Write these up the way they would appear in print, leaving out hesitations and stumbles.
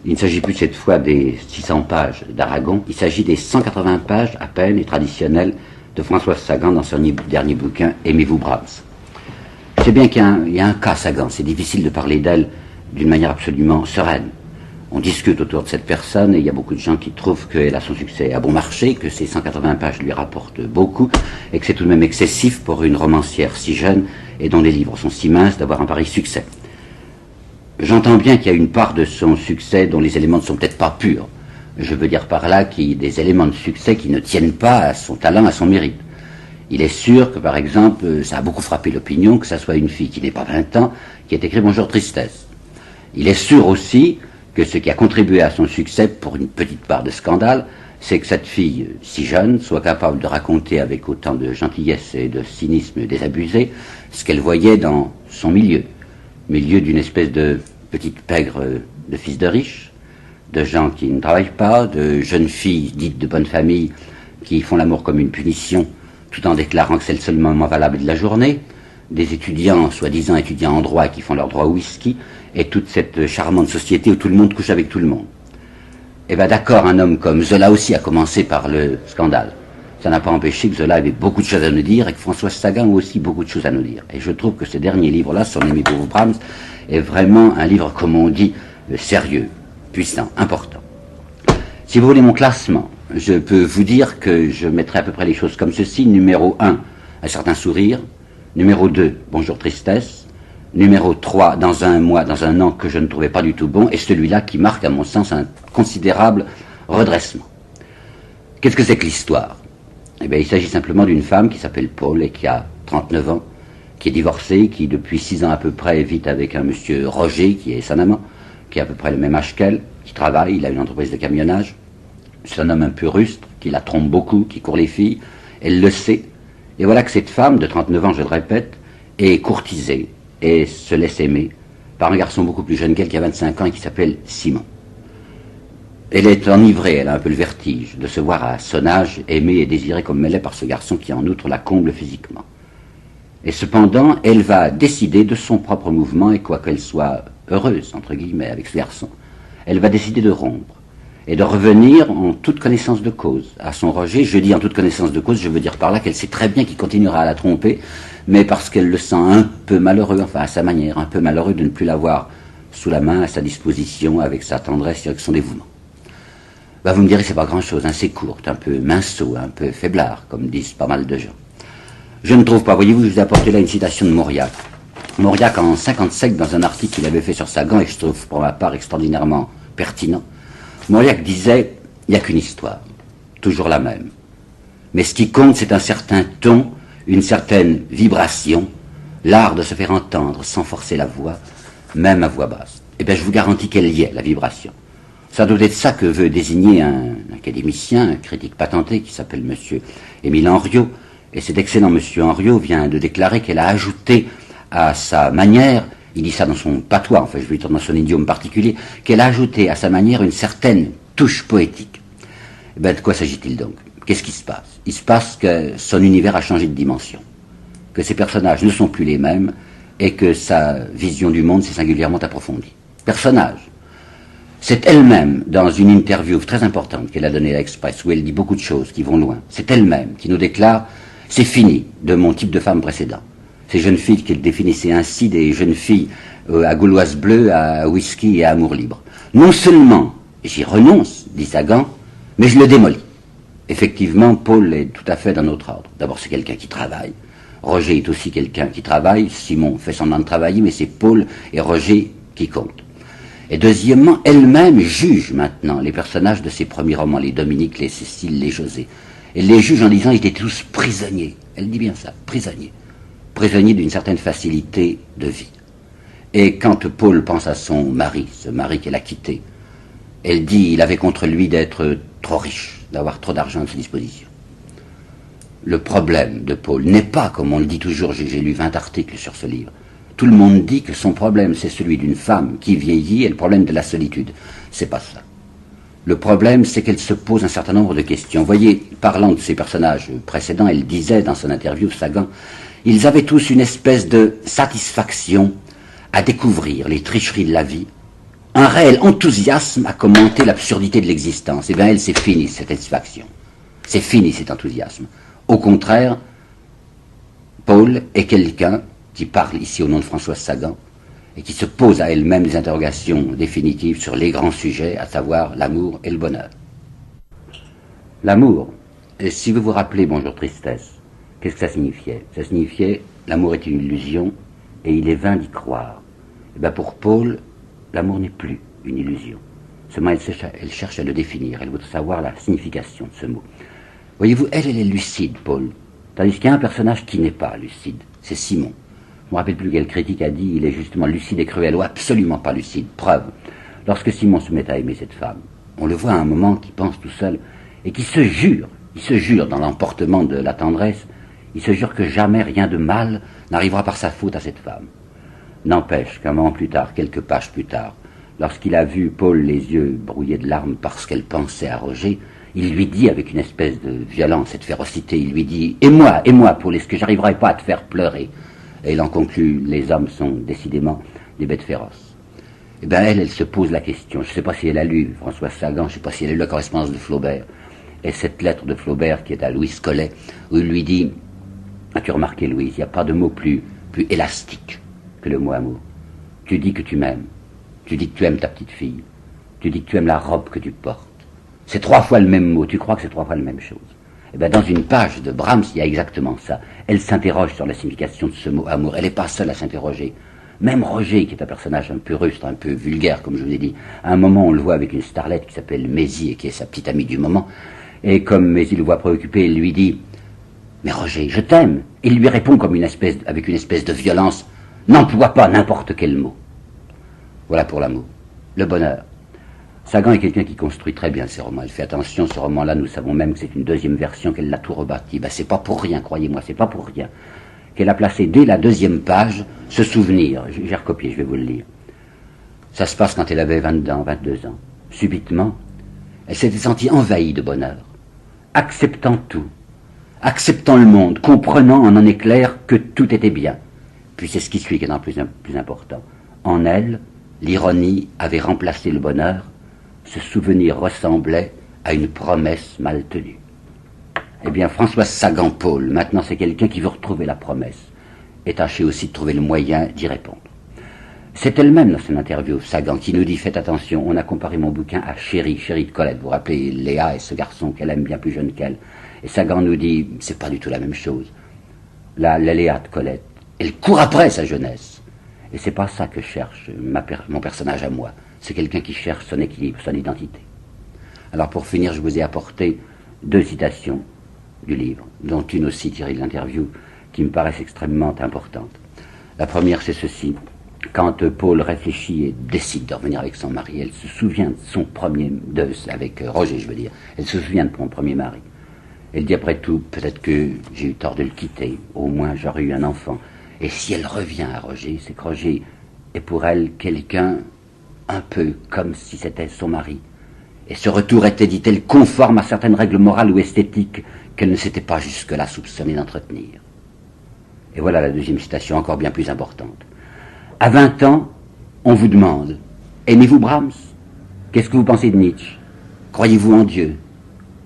Il ne s'agit plus cette fois des 600 pages d'Aragon, il s'agit des 180 pages à peine et traditionnelles de Françoise Sagan dans son dernier bouquin « Aimez-vous Brahms ». C'est bien qu'il y a un cas Sagan, c'est difficile de parler d'elle d'une manière absolument sereine. On discute autour de cette personne et il y a beaucoup de gens qui trouvent qu'elle a son succès à bon marché, que ces 180 pages lui rapportent beaucoup et que c'est tout de même excessif pour une romancière si jeune et dont les livres sont si minces d'avoir un pareil succès. J'entends bien qu'il y a une part de son succès dont les éléments ne sont peut-être pas purs. Je veux dire par là qu'il y a des éléments de succès qui ne tiennent pas à son talent, à son mérite. Il est sûr que, par exemple, ça a beaucoup frappé l'opinion que ça soit une fille qui n'ait pas 20 ans qui ait écrit Bonjour Tristesse. Il est sûr aussi que ce qui a contribué à son succès, pour une petite part de scandale, c'est que cette fille si jeune soit capable de raconter avec autant de gentillesse et de cynisme désabusé ce qu'elle voyait dans son milieu d'une espèce de petite pègre de fils de riches, de gens qui ne travaillent pas, de jeunes filles dites de bonne famille qui font l'amour comme une punition tout en déclarant que c'est le seul moment valable de la journée, des étudiants, soi-disant étudiants en droit qui font leur droit au whisky, et toute cette charmante société où tout le monde couche avec tout le monde. Eh bien d'accord, un homme comme Zola aussi a commencé par le scandale. Ça n'a pas empêché que Zola avait beaucoup de choses à nous dire et que Françoise Sagan a aussi beaucoup de choses à nous dire. Et je trouve que ce dernier livre-là, son Aimez-vous Brahms, est vraiment un livre, comme on dit, sérieux, puissant, important. Si vous voulez mon classement, je peux vous dire que je mettrai à peu près les choses comme ceci. Numéro 1, Un certain sourire. Numéro 2, Bonjour Tristesse. Numéro 3, Dans un mois, dans un an que je ne trouvais pas du tout bon. Et celui-là qui marque, à mon sens, un considérable redressement. Qu'est-ce que c'est que l'histoire ? Eh bien, il s'agit simplement d'une femme qui s'appelle Paul et qui a 39 ans, qui est divorcée, qui depuis 6 ans à peu près vit avec un monsieur Roger, qui est son amant, qui a à peu près le même âge qu'elle, qui travaille, il a une entreprise de camionnage. C'est un homme un peu rustre, qui la trompe beaucoup, qui court les filles, elle le sait. Et voilà que cette femme de 39 ans, je le répète, est courtisée et se laisse aimer par un garçon beaucoup plus jeune qu'elle, qui a 25 ans et qui s'appelle Simon. Elle est enivrée, elle a un peu le vertige de se voir à son âge aimée et désirée comme elle est par ce garçon qui en outre la comble physiquement. Et cependant, elle va décider de son propre mouvement, et quoiqu'elle soit heureuse, entre guillemets, avec ce garçon, elle va décider de rompre et de revenir en toute connaissance de cause à son Roger. Je dis en toute connaissance de cause, je veux dire par là qu'elle sait très bien qu'il continuera à la tromper, mais parce qu'elle le sent un peu malheureux, enfin à sa manière, un peu malheureux de ne plus l'avoir sous la main, à sa disposition, avec sa tendresse et avec son dévouement. Bah vous me direz, c'est pas grand-chose, hein, c'est court, un peu minceau, un peu faiblard, comme disent pas mal de gens. Je ne trouve pas, voyez-vous, je vous ai apporté là une citation de Mauriac. Mauriac, en 57, dans un article qu'il avait fait sur Sagan, et que je trouve pour ma part extraordinairement pertinent, Mauriac disait, il n'y a qu'une histoire, toujours la même. Mais ce qui compte, c'est un certain ton, une certaine vibration, l'art de se faire entendre sans forcer la voix, même à voix basse. Eh bien, je vous garantis qu'elle y est, la vibration. Ça doit être ça que veut désigner un académicien, un critique patenté qui s'appelle monsieur Émile Henriot. Et cet excellent monsieur Henriot vient de déclarer qu'elle a ajouté à sa manière, il dit ça dans son patois, enfin je veux dire dans son idiome particulier, qu'elle a ajouté à sa manière une certaine touche poétique. Eh bien, de quoi s'agit-il donc ? Qu'est-ce qui se passe ? Il se passe que son univers a changé de dimension, que ses personnages ne sont plus les mêmes et que sa vision du monde s'est singulièrement approfondie. Personnage. C'est elle-même, dans une interview très importante qu'elle a donnée à l'Express, où elle dit beaucoup de choses qui vont loin, c'est elle-même qui nous déclare « c'est fini de mon type de femme précédent ». Ces jeunes filles qu'elle définissait ainsi, des jeunes filles à gauloise bleue, à whisky et à amour libre. Non seulement j'y renonce, dit Sagan, mais je le démolis. Effectivement, Paul est tout à fait d'un autre ordre. D'abord, c'est quelqu'un qui travaille. Roger est aussi quelqu'un qui travaille. Simon fait semblant de travailler, mais c'est Paul et Roger qui comptent. Et deuxièmement, elle-même juge maintenant les personnages de ses premiers romans, les Dominique, les Cécile, les José. Elle les juge en disant qu'ils étaient tous prisonniers. Elle dit bien ça, prisonniers. Prisonniers d'une certaine facilité de vie. Et quand Paul pense à son mari, ce mari qu'elle a quitté, elle dit il avait contre lui d'être trop riche, d'avoir trop d'argent à sa disposition. Le problème de Paul n'est pas, comme on le dit toujours, j'ai lu 20 articles sur ce livre, tout le monde dit que son problème, c'est celui d'une femme qui vieillit et le problème de la solitude. C'est pas ça. Le problème, c'est qu'elle se pose un certain nombre de questions. Vous voyez, parlant de ces personnages précédents, elle disait dans son interview, Sagan, ils avaient tous une espèce de satisfaction à découvrir les tricheries de la vie, un réel enthousiasme à commenter l'absurdité de l'existence. Eh bien, elle, c'est fini, cette satisfaction. C'est fini, cet enthousiasme. Au contraire, Paul est quelqu'un qui parle ici au nom de Françoise Sagan et qui se pose à elle-même des interrogations définitives sur les grands sujets, à savoir l'amour et le bonheur. L'amour, et si vous vous rappelez Bonjour Tristesse, qu'est-ce que ça signifiait? Ça signifiait l'amour est une illusion et il est vain d'y croire. Et bien pour Paul, l'amour n'est plus une illusion. Seulement elle cherche à le définir, elle veut savoir la signification de ce mot. Voyez-vous, elle est lucide, Paul. Tandis qu'il y a un personnage qui n'est pas lucide, c'est Simon. Je ne me rappelle plus quel critique a dit, il est justement lucide et cruel, ou absolument pas lucide. Preuve, lorsque Simon se met à aimer cette femme, on le voit à un moment qui pense tout seul, et qui se jure dans l'emportement de la tendresse, il se jure que jamais rien de mal n'arrivera par sa faute à cette femme. N'empêche qu'un moment plus tard, quelques pages plus tard, lorsqu'il a vu Paul les yeux brouillés de larmes parce qu'elle pensait à Roger, il lui dit avec une espèce de violence et de férocité, il lui dit « Et moi, Paul, est-ce que j'arriverai pas à te faire pleurer ?» Et il en conclut, les hommes sont décidément des bêtes féroces. Eh bien elle se pose la question, je ne sais pas si elle a lu Françoise Sagan, je ne sais pas si elle a lu la correspondance de Flaubert, et cette lettre de Flaubert qui est à Louise Collet, où il lui dit « As-tu remarqué, Louise, il n'y a pas de mot plus élastique que le mot amour. Tu dis que tu m'aimes, tu dis que tu aimes ta petite fille, tu dis que tu aimes la robe que tu portes. C'est 3 fois le même mot, tu crois que c'est 3 fois la même chose. » Eh bien, dans une page de Brahms, il y a exactement ça. Elle s'interroge sur la signification de ce mot amour. Elle n'est pas seule à s'interroger. Même Roger, qui est un personnage un peu rustre, un peu vulgaire, comme je vous ai dit, à un moment, on le voit avec une starlette qui s'appelle Maisie et qui est sa petite amie du moment. Et comme Maisie le voit préoccupé, il lui dit « Mais Roger, je t'aime !» Il lui répond avec une espèce de violence « N'emploie pas n'importe quel mot. » Voilà pour l'amour. Le bonheur. Sagan est quelqu'un qui construit très bien ses romans. Elle fait attention, ce roman-là, nous savons même que c'est une deuxième version, qu'elle l'a tout rebâti. Ben, c'est pas pour rien, croyez-moi, c'est pas pour rien. Qu'elle a placé dès la 2e page ce souvenir. J'ai recopié, je vais vous le lire. Ça se passe quand elle avait 22 ans. Subitement, elle s'était sentie envahie de bonheur, acceptant tout, acceptant le monde, comprenant en éclair que tout était bien. Puis c'est ce qui suit qui est le plus important. En elle, l'ironie avait remplacé le bonheur. Ce souvenir ressemblait à une promesse mal tenue. Eh bien, Françoise Sagan-Paul, maintenant c'est quelqu'un qui veut retrouver la promesse, et tâcher aussi de trouver le moyen d'y répondre. C'est elle-même dans son interview, Sagan, qui nous dit « Faites attention, on a comparé mon bouquin à Chéri de Colette. » Vous vous rappelez Léa et ce garçon qu'elle aime bien plus jeune qu'elle. Et Sagan nous dit « C'est pas du tout la même chose. La Léa de Colette, elle court après sa jeunesse. Et c'est pas ça que cherche mon personnage à moi. C'est quelqu'un qui cherche son équilibre, son identité. » Alors pour finir, je vous ai apporté 2 citations du livre, dont une aussi tirée de l'interview, qui me paraissent extrêmement importantes. La première, c'est ceci. Quand Paul réfléchit et décide de revenir avec son mari, elle se souvient de son avec Roger, je veux dire, elle se souvient de son premier mari. Elle dit après tout, peut-être que j'ai eu tort de le quitter, au moins j'aurais eu un enfant. Et si elle revient à Roger, c'est que Roger est pour elle quelqu'un un peu comme si c'était son mari. Et ce retour était, dit-elle, conforme à certaines règles morales ou esthétiques qu'elle ne s'était pas jusque-là soupçonnée d'entretenir. Et voilà la 2e citation, encore bien plus importante. À 20 ans, on vous demande, aimez-vous Brahms? Qu'est-ce que vous pensez de Nietzsche? Croyez-vous en Dieu?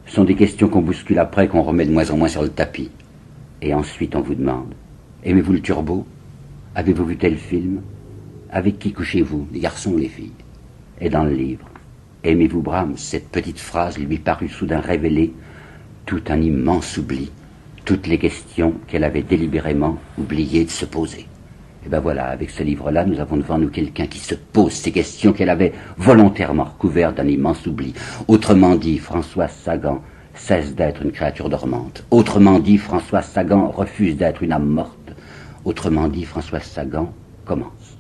Ce sont des questions qu'on bouscule après, qu'on remet de moins en moins sur le tapis. Et ensuite, on vous demande, aimez-vous le Turbo? Avez-vous vu tel film? Avec qui couchez-vous, les garçons ou les filles? Et dans le livre, aimez-vous Brahms? Cette petite phrase lui parut soudain révéler tout un immense oubli, toutes les questions qu'elle avait délibérément oublié de se poser. Et ben voilà, avec ce livre-là, nous avons devant nous quelqu'un qui se pose ces questions qu'elle avait volontairement recouvertes d'un immense oubli. Autrement dit, Françoise Sagan cesse d'être une créature dormante. Autrement dit, Françoise Sagan refuse d'être une âme morte. Autrement dit, Françoise Sagan commence.